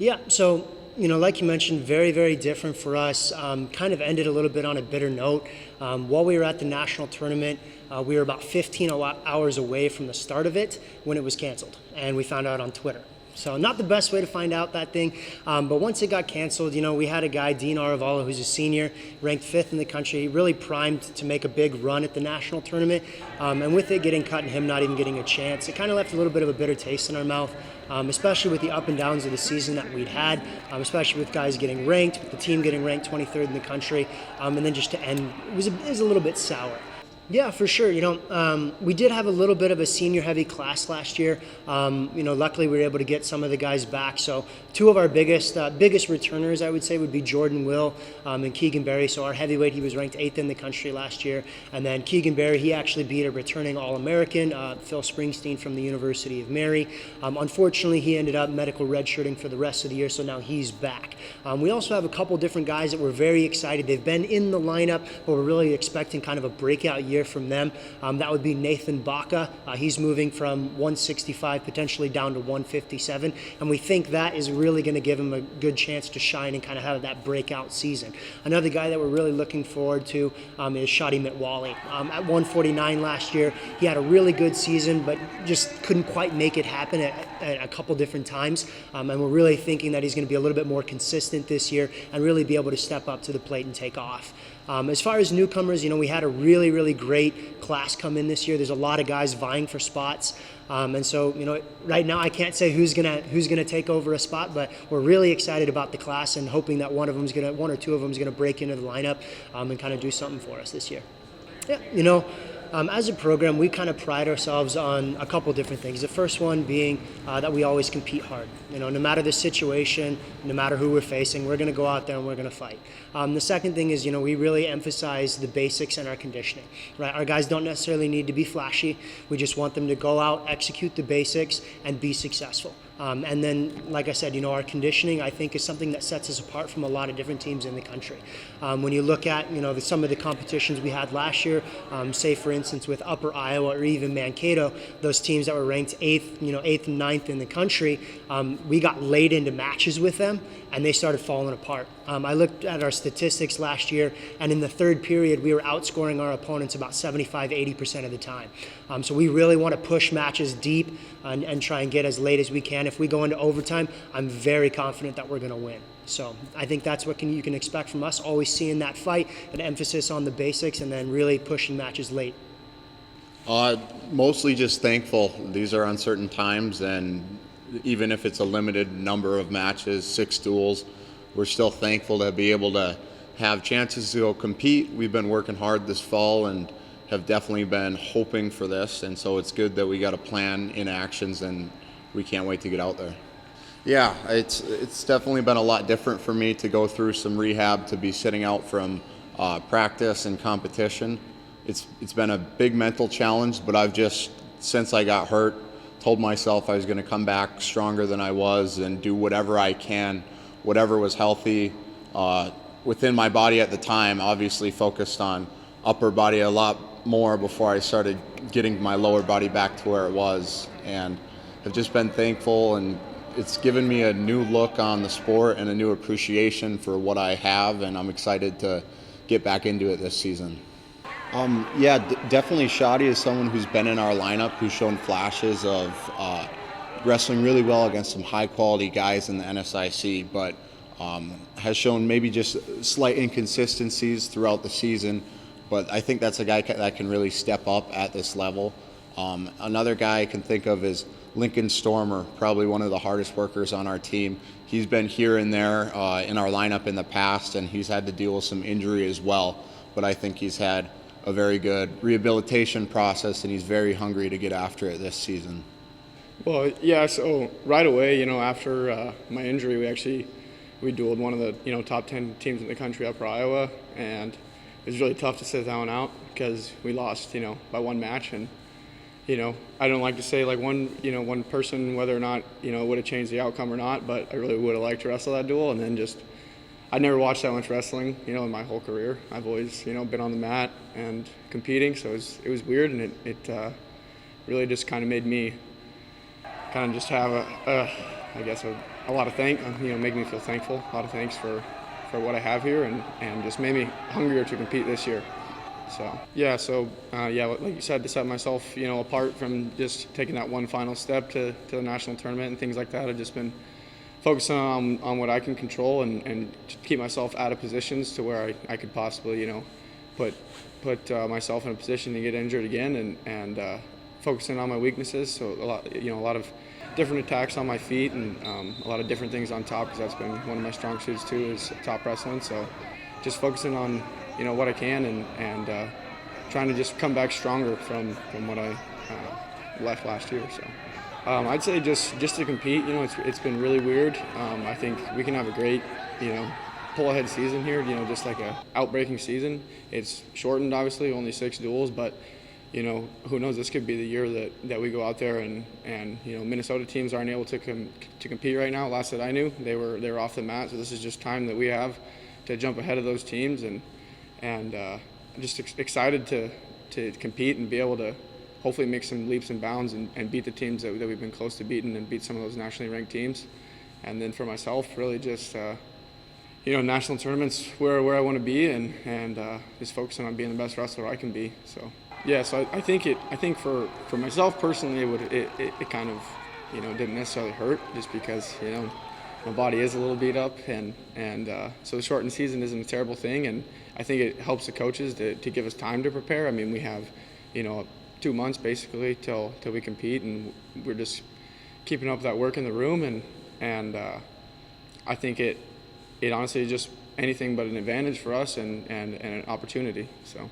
Yeah, so like you mentioned, very, very different for us. Kind of ended a little bit on a bitter note. While we were at the national tournament, we were about 15 hours away from the start of it when it was canceled, and we found out on Twitter. So not the best way to find out that thing, but once it got canceled, we had a guy, Dean Aravala, who's a senior, ranked 5th in the country, really primed to make a big run at the national tournament, and with it getting cut and him not even getting a chance, it kind of left a little bit of a bitter taste in our mouth. Especially with the up and downs of the season that we'd had, especially with guys getting ranked, with the team getting ranked 23rd in the country, and then just to end, it was a little bit sour. Yeah, for sure. We did have a little bit of a senior-heavy class last year. Luckily we were able to get some of the guys back. So two of our biggest returners, I would say, would be Jordan Will and Keegan Berry. So our heavyweight, he was ranked 8th in the country last year. And then Keegan Berry, he actually beat a returning All-American, Phil Springsteen from the University of Mary. Unfortunately, he ended up medical redshirting for the rest of the year, so now he's back. We also have a couple different guys that we're very excited. They've been in the lineup, but we're really expecting kind of a breakout year from them. That would be Nathan Baca. He's moving from 165 potentially down to 157, and we think that is really going to give him a good chance to shine and kind of have that breakout season. Another guy that we're really looking forward to is Shadi Mitwali. At 149 last year, he had a really good season, but just couldn't quite make it happen at a couple different times, and we're really thinking that he's going to be a little bit more consistent this year and really be able to step up to the plate and take off. As far as newcomers, we had a really, really great class come in this year. There's a lot of guys vying for spots. And so, right now I can't say who's gonna take over a spot, but we're really excited about the class and hoping that one or two of them is gonna break into the lineup and kind of do something for us this year. Yeah, as a program, we kind of pride ourselves on a couple different things. The first one being that we always compete hard. No matter the situation, no matter who we're facing, we're going to go out there and we're going to fight. The second thing is, we really emphasize the basics in our conditioning. Right? Our guys don't necessarily need to be flashy. We just want them to go out, execute the basics, and be successful. And then, like I said, our conditioning, I think, is something that sets us apart from a lot of different teams in the country. When you look at, some of the competitions we had last year, say, for instance, with Upper Iowa or even Mankato, those teams that were ranked 8th and 9th in the country, we got laid into matches with them, and they started falling apart. I looked at our statistics last year, and in the third period, we were outscoring our opponents about 75-80% of the time. So we really want to push matches deep and try and get as late as we can. If we go into overtime, I'm very confident that we're going to win. So I think that's what you can expect from us, always seeing that fight, an emphasis on the basics, and then really pushing matches late. Mostly just thankful. These are uncertain times, and even if it's a limited number of matches, 6 duels, we're still thankful to be able to have chances to go compete. We've been working hard this fall and have definitely been hoping for this, and so it's good that we got a plan in actions, and we can't wait to get out there. Yeah, it's definitely been a lot different for me to go through some rehab, to be sitting out from practice and competition. It's been a big mental challenge, but I've just, since I got hurt, told myself I was going to come back stronger than I was and do whatever I can, whatever was healthy within my body at the time. Obviously focused on upper body a lot more before I started getting my lower body back to where it was, and have just been thankful, and it's given me a new look on the sport and a new appreciation for what I have, and I'm excited to get back into it this season. Definitely Shadi is someone who's been in our lineup, who's shown flashes of wrestling really well against some high quality guys in the NSIC, but has shown maybe just slight inconsistencies throughout the season. But I think that's a guy that can really step up at this level. Another guy I can think of is Lincoln Stormer, probably one of the hardest workers on our team. He's been here and there in our lineup in the past, and he's had to deal with some injury as well. But I think he's had a very good rehabilitation process, and he's very hungry to get after it this season. Well, yeah, so right away, after my injury, we dueled one of the, top 10 teams in the country, Upper Iowa, and it was really tough to sit that one out because we lost, by one match. And, I don't like to say like one person, whether or not, would have changed the outcome or not, but I really would have liked to wrestle that duel. And then I never watched that much wrestling, in my whole career. I've always, been on the mat and competing, so it was weird, and it really just kind of made me kind of just have a a lot of make me feel thankful. A lot of thanks for what I have here, and just made me hungrier to compete this year. Like you said, to set myself, apart from just taking that one final step to the national tournament and things like that, I've just been focusing on what I can control and to keep myself out of positions to where I could possibly, put myself in a position to get injured again, and focusing on my weaknesses. So a lot of different attacks on my feet, and a lot of different things on top, because that's been one of my strong suits too, is top wrestling. So just focusing on what I can, and trying to just come back stronger from what I left last year. So I'd say just to compete, it's been really weird. I think we can have a great pull ahead season here, just like a outbreaking season. It's shortened, obviously, only 6 duels, but who knows, this could be the year that we go out there and Minnesota teams aren't able to compete right now. Last that I knew, they were off the mat, so this is just time that we have to jump ahead of those teams, and I'm just excited to compete and be able to hopefully make some leaps and bounds and beat the teams that we've been close to beating, and beat some of those nationally ranked teams. And then for myself, really just national tournaments where I want to be, and just focusing on being the best wrestler I can be. So I think for myself personally, it kind of didn't necessarily hurt, just because my body is a little beat up, and so the shortened season isn't a terrible thing, and I think it helps the coaches to give us time to prepare. I mean, we have 2 months basically till we compete, and we're just keeping up that work in the room, and I think it honestly is just anything but an advantage for us, and an opportunity. So.